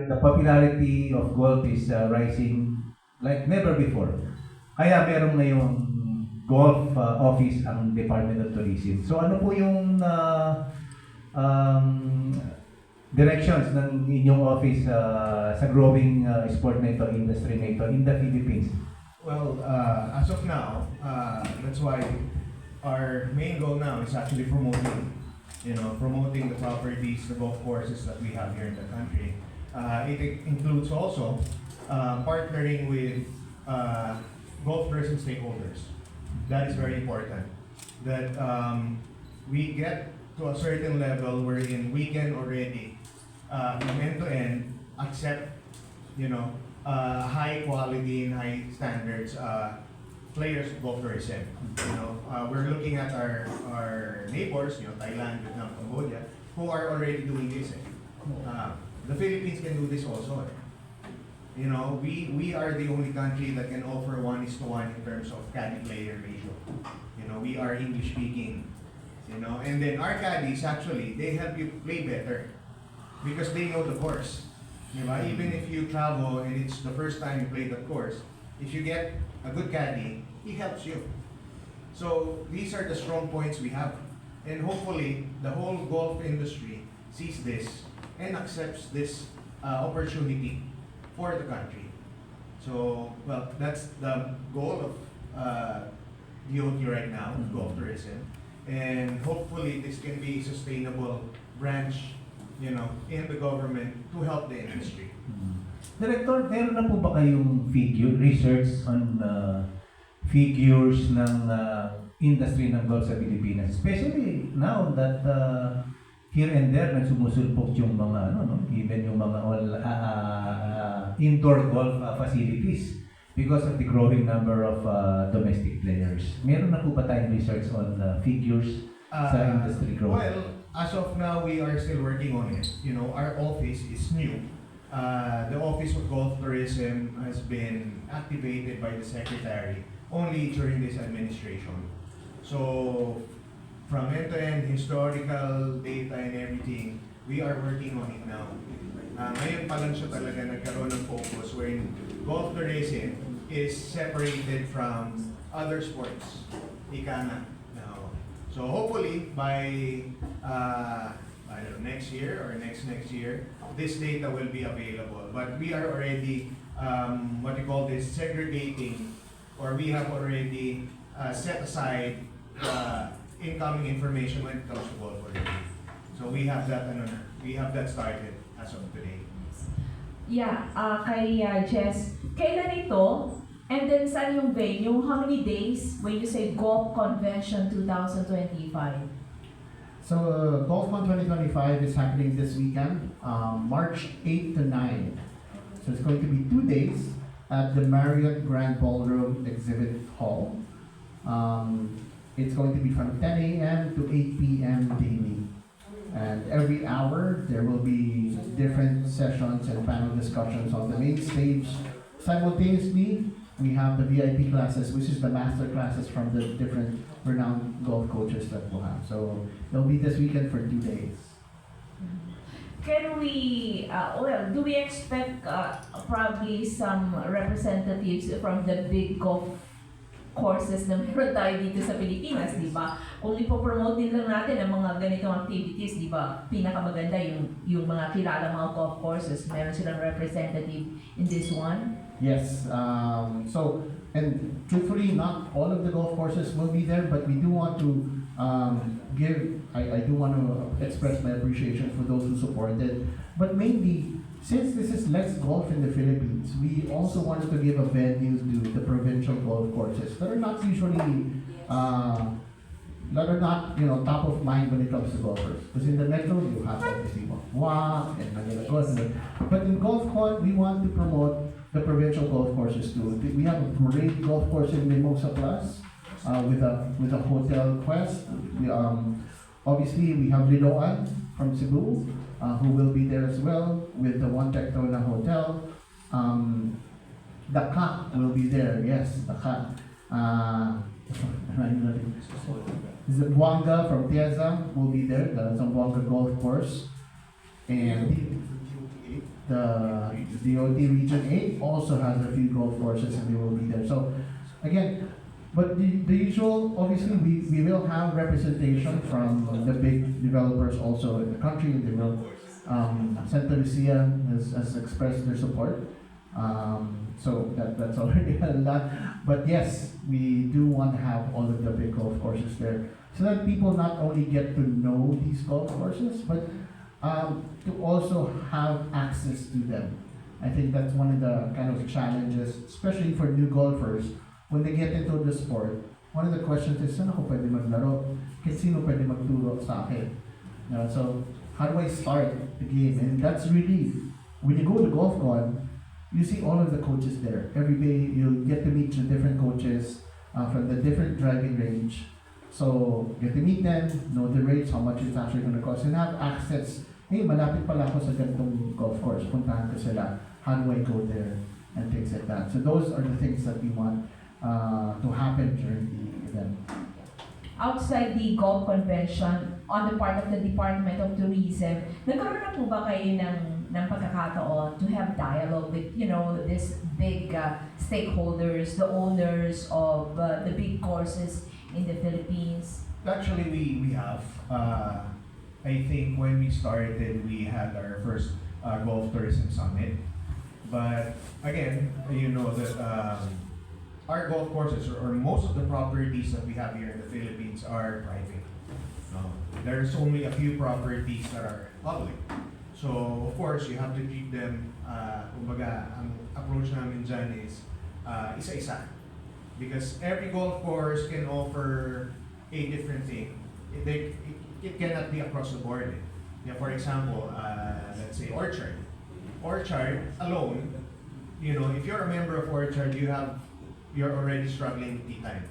The popularity of golf is rising like never before. Kaya meron ngayong golf office ang Department of Tourism. So ano po yung um, directions ng inyong office sa growing sport na ito, industry na ito in the Philippines? Well, as of now, that's why our main goal now is actually promoting the properties, the golf courses that we have here in the country. It includes also partnering with golf tourism stakeholders. That is very important. That we get to a certain level wherein we can already, from end to end, accept, high quality and high standards players of golf tourism. We're looking at our neighbors, Thailand, Vietnam, Cambodia, who are already doing this. The Philippines can do this also. We are the only country that can offer 1:1 in terms of caddy-player ratio. We are English speaking. And then our caddies actually, they help you play better because they know the course. Even if you travel and it's the first time you play the course, if you get a good caddy, he helps you. So these are the strong points we have. And hopefully, the whole golf industry sees this and accepts this opportunity for the country. So, well, that's the goal of DOT right now, golf tourism. And hopefully, this can be a sustainable branch, in the government to help the industry. Director, meron na po ba kayong research on figures ng industry ng golf sa Pilipinas? Especially now that here and there nagsumusulpok yung mga even yung mga indoor golf facilities because of the growing number of domestic players. Meron na po ba tayong research on figures sa industry growth? Well, as of now, we are still working on it. Our office is new. The Office of Golf Tourism has been activated by the Secretary only during this administration. So, from end-to-end historical data and everything, we are working on it now. Ngayon pa lang siya talaga nagkaroon ng focus wherein golf tourism is separated from other sports. Ika na. So hopefully by next year or next year, this data will be available. But we are already segregating, or we have already set aside incoming information when it comes to golf tourism. So we have that started as of today. Yeah, kay Jess, kailan ito? And then saan yung venue? How many days when you say Golf Convention 2025? So Golfcon 2025 is happening this weekend, March 8 to 9. So it's going to be 2 days at the Marriott Grand Ballroom Exhibit Hall. It's going to be from 10 a.m. to 8 p.m. daily. And every hour, there will be different sessions and panel discussions on the main stage. Simultaneously, we have the VIP classes, which is the master classes from the different renowned golf coaches that we'll have. So it'll be this weekend for 2 days. Can we, do we expect probably some representatives from the big golf courses na meron tayo dito sa Pilipinas, di ba? Kung ipopromote din lang natin ang mga ganitong activities, di ba? Pinakamaganda yung mga kilala mga golf courses. Meron silang representative in this one? Yes. And truthfully, not all of the golf courses will be there, but we do want to I do want to express my appreciation for those who supported. But mainly, since this is Let's Golf in the Philippines, we also wanted to give a venue to the provincial golf courses that are not usually, top of mind when it comes to golfers. Because in the metro, you have obviously Wak and Manila Golf. But in Golfcon, we want to promote the provincial golf courses too. We have a great golf course in Mimosa Plus with a hotel quest. Obviously, we have Liloan from Cebu, who will be there as well with the One Tectona Hotel. Daka will be there, yes, Daka. Zamboanga from Tiaza will be there, the Zamboanga Golf Course. And the DOT Region 8 also has a few golf courses and they will be there. So again, but the usual, obviously, we will have representation from the big developers also in the country. They will, Santa Lucia has expressed their support. So that's already a lot. But yes, we do want to have all of the big golf courses there so that people not only get to know these golf courses, but to also have access to them. I think that's one of the kind of challenges, especially for new golfers, when they get into the sport. One of the questions is, saan ako pwede maglaro? Kasi sino pwede magturo sa akin? So, how do I start the game? And that's really, when you go to Golfcon, you see all of the coaches there. Every day, you'll get to meet the different coaches from the different driving range. So, get to meet them, know the rates, how much it's actually going to cost, and have access. Hey, malapit pala ako sa ganitong golf course. Puntahan ko sila. How do I go there? And things like that. So, those are the things that we want to happen during the event. Outside the golf convention, on the part of the Department of Tourism, nagkaroon na po ba kayo ng pagkakataon to have dialogue with, these big stakeholders, the owners of the big courses in the Philippines? Actually, we have. I think when we started, we had our first Golf Tourism Summit. But again, you know that our golf courses, or most of the properties that we have here in the Philippines, are private. There's only a few properties that are public. So, of course, you have to treat them, kumbaga, ang approach namin dyan is isa-isa. Because every golf course can offer a different thing. It cannot be across the board. Yeah, for example, let's say Orchard. Orchard alone, if you're a member of Orchard, you're already struggling with tea time.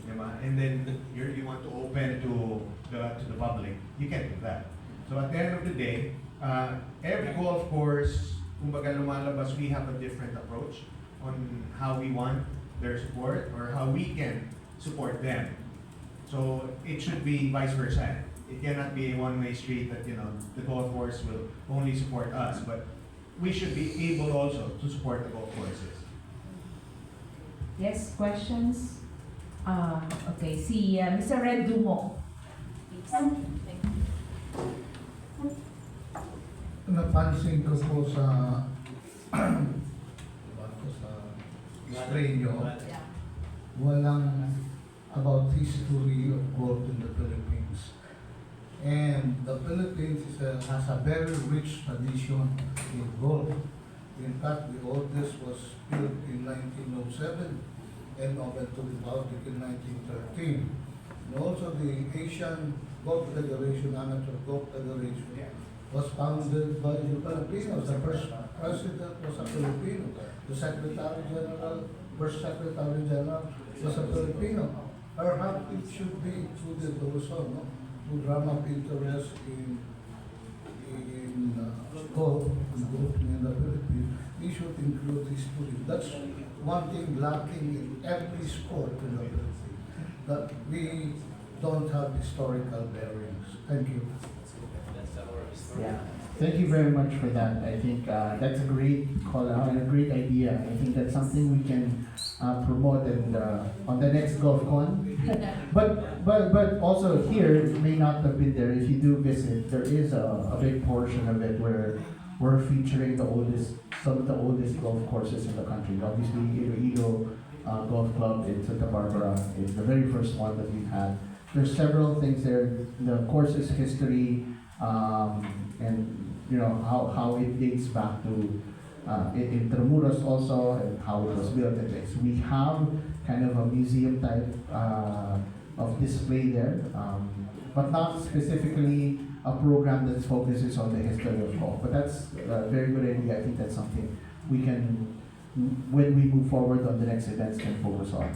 Diba? And then you want to open to the public. You can't do that. So at the end of the day, every golf course, kumbaga lumalabas, we have a different approach on how we want their support or how we can support them. So it should be vice versa. It cannot be a one-way street that the golf course will only support us, but we should be able also to support the golf courses. Yes, questions? Okay, si Mr. Red Dumo. Napansin ko po sa screen nyo, walang about history of golf in the Philippines. And the Philippines has a very rich tradition in golf. In fact, the oldest was built in 1907 and opened to the public in 1913. And also the Asian Golf Federation, Amateur Golf Federation, was founded by the Filipinos. The first president was a Filipino. The Secretary General, first Secretary General was a Filipino. Perhaps it should be included also, to drum up interest in golf in the Philippines. We should include history. That's one thing lacking in every sport in the Philippines, that we don't have historical bearings. Thank you. Yeah, thank you very much for that. I think that's a great call out and a great idea. I think that's something we can promote and on the next Golfcon. but also here, it may not have been there. If you do visit, there is a big portion of it where we're featuring some of the oldest golf courses in the country. Obviously, Iloilo Golf Club in Santa Barbara is the very first one that we've had. There's several things there. The course's history, and how it dates back to in Tramuros also, and how it was built and things. We have kind of a museum type of display there, but not specifically a program that focuses on the history of golf. But that's a very good idea. I think that's something we can, when we move forward on the next events, can focus on.